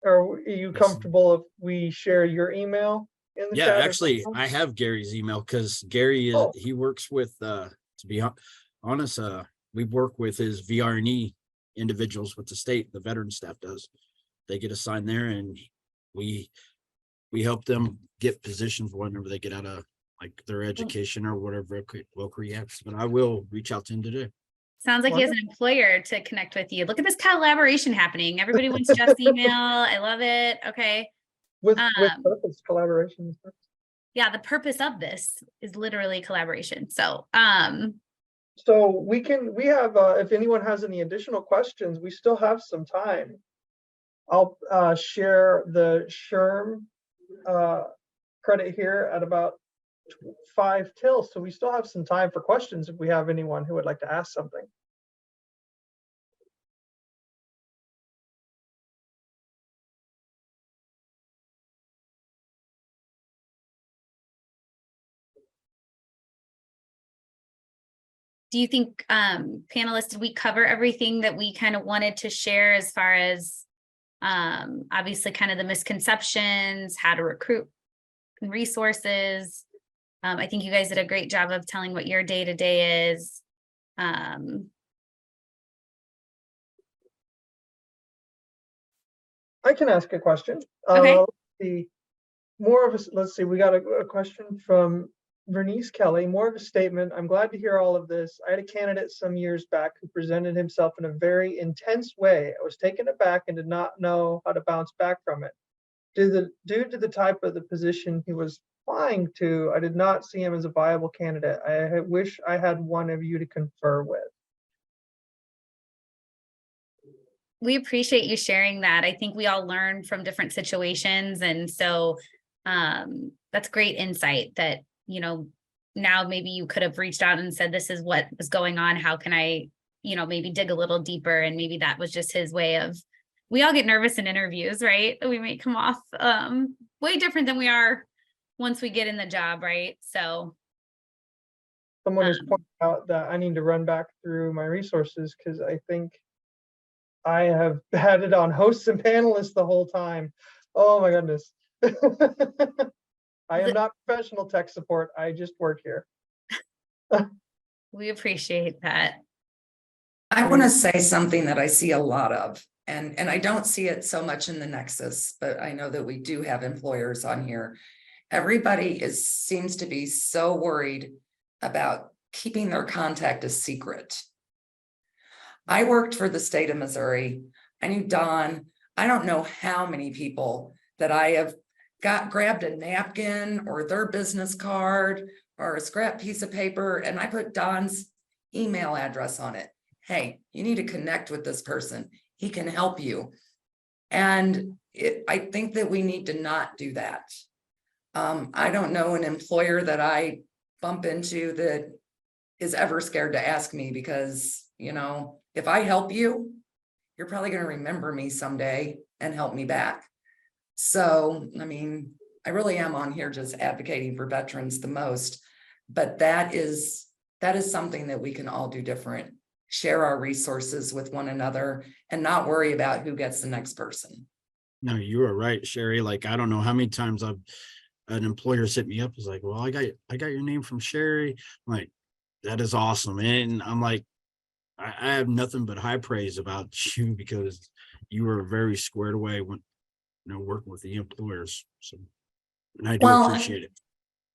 Are you Yes. comfortable if we share your email in the Yeah, chat? actually, I have Gary's email because Gary is, Oh. he works with, to be honest, we work with his VRE individuals with the state, the veteran staff does. They get assigned there and we help them get positions whenever they get out of like their education or whatever local reacts. But I will reach out to him today. Sounds like he has an employer to connect with you. Look at this collaboration happening. Everybody wants Jeff's email. I love it. Okay. With purpose collaboration. Yeah, the purpose of this is literally collaboration. So, So we have, if anyone has any additional questions, we still have some time. I'll share the SHRM credit here at about 5 till. So we still have some time for questions if we have anyone who would like to ask something. do you think, panelists, did we cover everything that we kind of wanted to share as far as, obviously kind of the misconceptions, how to recruit resources? I think you guys did a great job of telling what your day-to-day is. I can ask a question. Okay. Let's see, we got a question from Vernice Kelly, more of a statement. I'm glad to hear all of this. I had a candidate some years back who presented himself in a very intense way. I was taken aback and did not know how to bounce back from it. Due to the type of the position he was applying to, I did not see him as a viable candidate. I wish I had one of you to confer with. We appreciate you sharing that. I think we all learn from different situations. And so that's great insight that, you know, now maybe you could have reached out and said, this is what was going on. How can I, you know, maybe dig a little deeper? And maybe that was just his way of, we all get nervous in interviews, right? We may come off way different than we are once we get in the job, right? So. Someone has pointed out that I need to run back through my resources because I think I have had it on hosts and panelists the whole time. Oh my goodness. I am not professional tech support. I just work here. We appreciate that. I want to say something that I see a lot of, and I don't see it so much in the Nexus, but I know that we do have employers on here. Everybody seems to be so worried about keeping their contact a secret. I worked for the state of Missouri. I knew Don. I don't know how many people that I have grabbed a napkin or their business card or a scrap piece of paper, and I put Don's email address on it. Hey, you need to connect with this person. He can help you. And I think that we need to not do that. I don't know an employer that I bump into that is ever scared to ask me because, you know, if I help you, you're probably going to remember me someday and help me back. So, I mean, I really am on here just advocating for veterans the most. But that is something that we can all do different. Share our resources with one another and not worry about who gets the next person. No, you are right, Sherri. Like, I don't know how many times an employer's hit me up, is like, well, I got your name from Sherri. I'm like, that is awesome. And I'm like, I have nothing but high praise about you, because you were very squared away when, working with the employers. So, and I do appreciate it.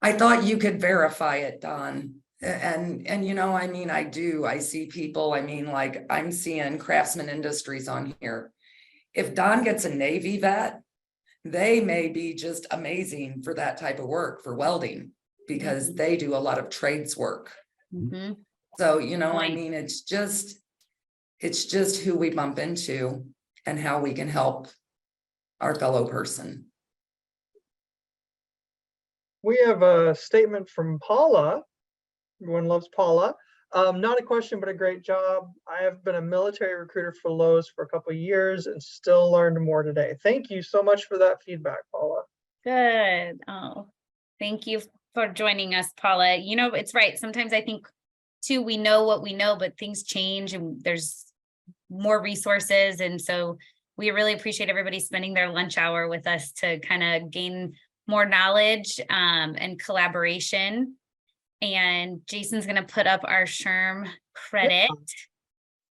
I thought you could verify it, Don. And I mean, I see people, I mean, like I'm seeing Craftsman Industries on here. If Don gets a Navy vet, they may be just amazing for that type of work, for welding, because they do a lot of trades work. Mhm. So, I mean, it's just who we bump into and how we can help our fellow person. We have a statement from Paula. Everyone loves Paula. Not a question, but a great job. I have been a military recruiter for Lowe's for a couple of years and still learned more today. Thank you so much for that feedback, Paula. Good. Oh, thank you for joining us, Paula. It's right. Sometimes I think too, we know what we know, but things change and there's more resources. And so we really appreciate everybody spending their lunch hour with us to kind of gain more knowledge and collaboration. And Jason's going to put up our SHRM credit.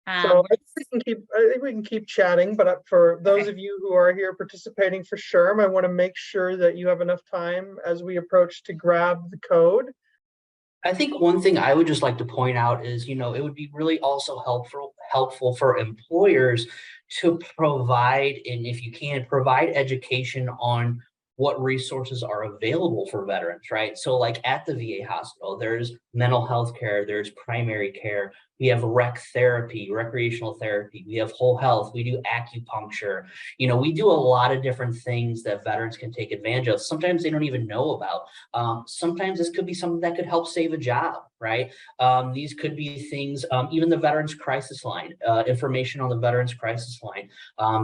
So I think we can keep chatting, but for those of you who are here participating for SHRM, I want to make sure that you have enough time as we approach to grab the code. I think one thing I would just like to point out is, it would be really also helpful for employers to provide, and if you can, provide education on what resources are available for veterans, right? So like at the VA hospital, there's mental health care, there's primary care, we have rec therapy, recreational therapy, we have whole health, we do acupuncture. We do a lot of different things that veterans can take advantage of. Sometimes they don't even know about. Sometimes this could be something that could help save a job, right? These could be things, even the Veterans Crisis Line, information on the Veterans Crisis Line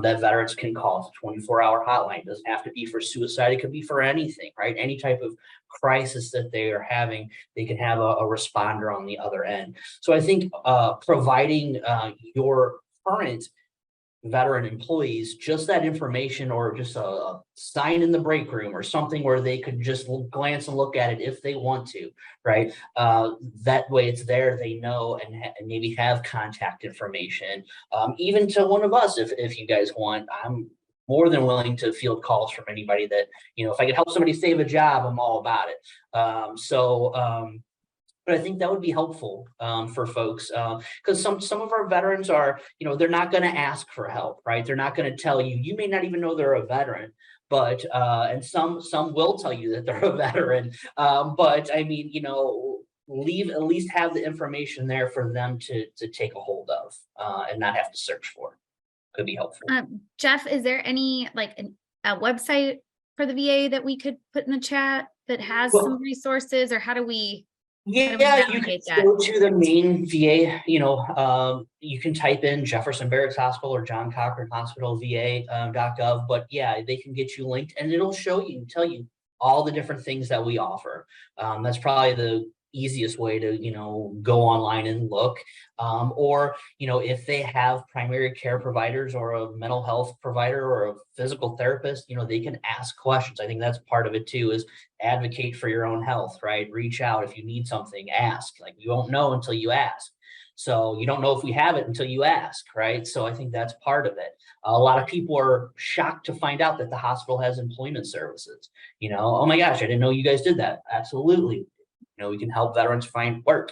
that veterans can call. It's a 24-hour hotline. It doesn't have to be for suicide. It could be for anything, right? Any type of crisis that they are having, they can have a responder on the other end. So I think providing your current veteran employees just that information, or just a sign in the break room or something where they could just glance and look at it if they want to, right? That way it's there, they know, and maybe have contact information, even to one of us if you guys want. I'm more than willing to field calls from anybody that, if I could help somebody save a job, I'm all about it. But I think that would be helpful for folks, because some of our veterans are, they're not going to ask for help, right? They're not going to tell you. You may not even know they're a veteran, but and some will tell you that they're a veteran. But I mean, at least have the information there for them to take a hold of and not have to search for. Could be helpful. Jeff, is there any a website for the VA that we could put in the chat that has some resources, or how do we? Yeah, you can go to the main VA, you can type in Jefferson Barracks Hospital or John Cochran Hospital, VA.gov, but yeah, they can get you linked and it'll show you, tell you all the different things that we offer. That's probably the easiest way to, go online and look. Or, if they have primary care providers or a mental health provider or a physical therapist, they can ask questions. I think that's part of it too, is advocate for your own health, right? Reach out if you need something, ask. Like, you won't know until you ask. So you don't know if we have it until you ask, right? So I think that's part of it. A lot of people are shocked to find out that the hospital has employment services. Oh my gosh, I didn't know you guys did that. Absolutely. We can help veterans find work.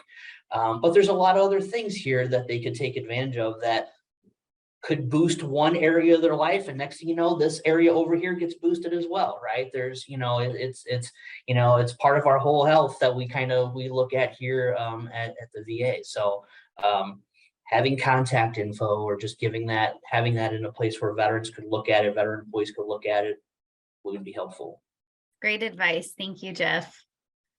But there's a lot of other things here that they could take advantage of that could boost one area of their life, and next thing you know, this area over here gets boosted as well, right? There's, it's part of our whole health that we look at here at the VA. So having contact info, or just having that in a place where veterans could look at it, veteran employees could look at it, would be helpful. Great advice. Thank you, Jeff.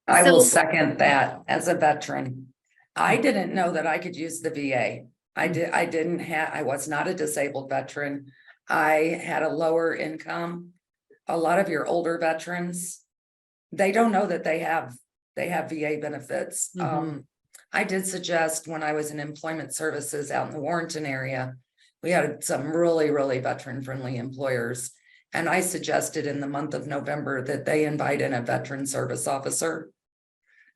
I will second that. As a veteran, I didn't know that I could use the VA. I was not a disabled veteran. I had a lower income. a lot of your older veterans, they don't know that they have VA benefits. I did suggest when I was in employment services out in the Warrenton area, we had some really, really veteran-friendly employers. And I suggested in the month of November that they invite in a veteran service officer,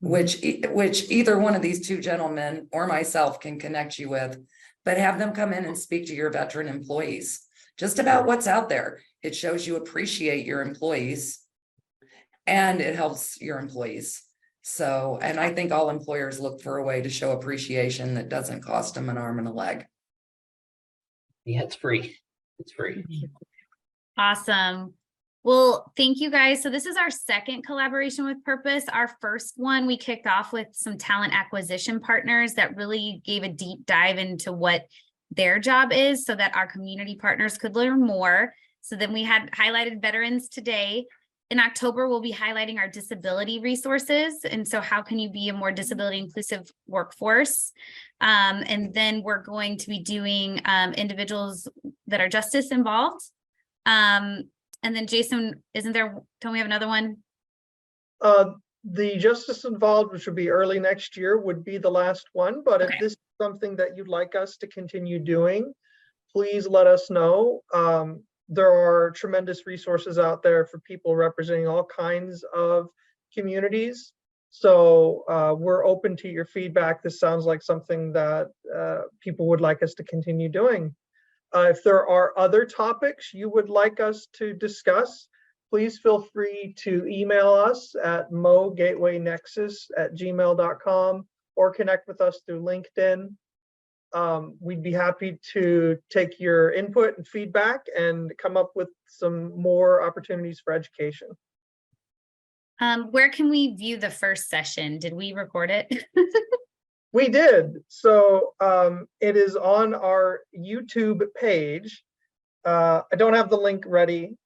which either one of these two gentlemen or myself can connect you with, but have them come in and speak to your veteran employees, just about what's out there. It shows you appreciate your employees and it helps your employees. So, and I think all employers look for a way to show appreciation that doesn't cost them an arm and a leg. Yeah, it's free. It's free. Awesome. Well, thank you guys. So this is our second collaboration with purpose. Our first one, we kicked off with some talent acquisition partners that really gave a deep dive into what their job is so that our community partners could learn more. So then we had highlighted veterans today. In October, we'll be highlighting our disability resources. And so how can you be a more disability inclusive workforce? And then we're going to be doing individuals that are justice involved. And then Jason, don't we have another one? The justice involved, which would be early next year, would be the last one. But Okay. if this is something that you'd like us to continue doing, please let us know. There are tremendous resources out there for people representing all kinds of communities. So we're open to your feedback. This sounds like something that people would like us to continue doing. If there are other topics you would like us to discuss, please feel free to email us at mogatewaynexus@gmail.com or connect with us through LinkedIn. We'd be happy to take your input and feedback and come up with some more opportunities for education. Where can we view the first session? Did we record it? We did. So it is on our YouTube page. I don't have the link ready,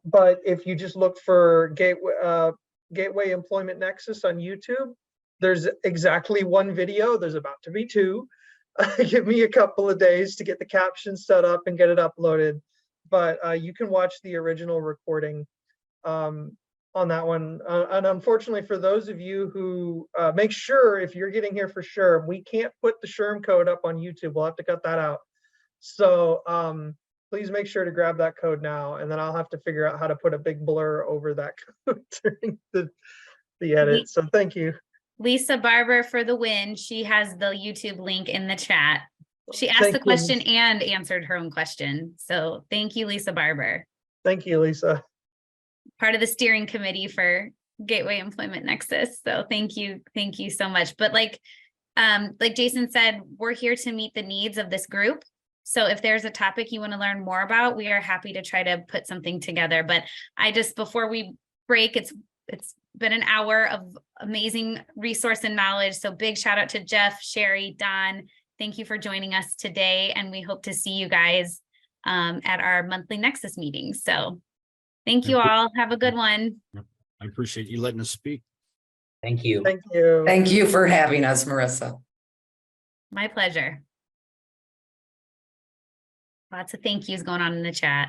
but if you just look for Gateway Employment Nexus on YouTube, there's exactly one video. There's about to be two. Give me a couple of days to get the captions set up and get it uploaded. But you can watch the original recording on that one. And unfortunately, for those of you who make sure, if you're getting here for SHRM, we can't put the SHRM code up on YouTube. We'll have to cut that out. So please make sure to grab that code now, and then I'll have to figure out how to put a big blur over that code during the edit. So thank you. Lisa Barber for the win. She has the YouTube link in the chat. She asked Thank the you, question Lisa. and answered her own question. So thank you, Lisa Barber, Thank you, Lisa. part of the steering committee for Gateway Employment Nexus. So thank you so much. But like Jason said, we're here to meet the needs of this group. So if there's a topic you want to learn more about, we are happy to try to put something together. But before we break, it's been an hour of amazing resource and knowledge. So big shout out to Jeff, Sherri, Don. Thank you for joining us today. And we hope to see you guys at our monthly Nexus meetings. So thank you all. Have a good one. I appreciate you letting us speak. Thank you. Thank you. Thank you for having us, Marissa. My pleasure. Lots of thank yous going on in the chat.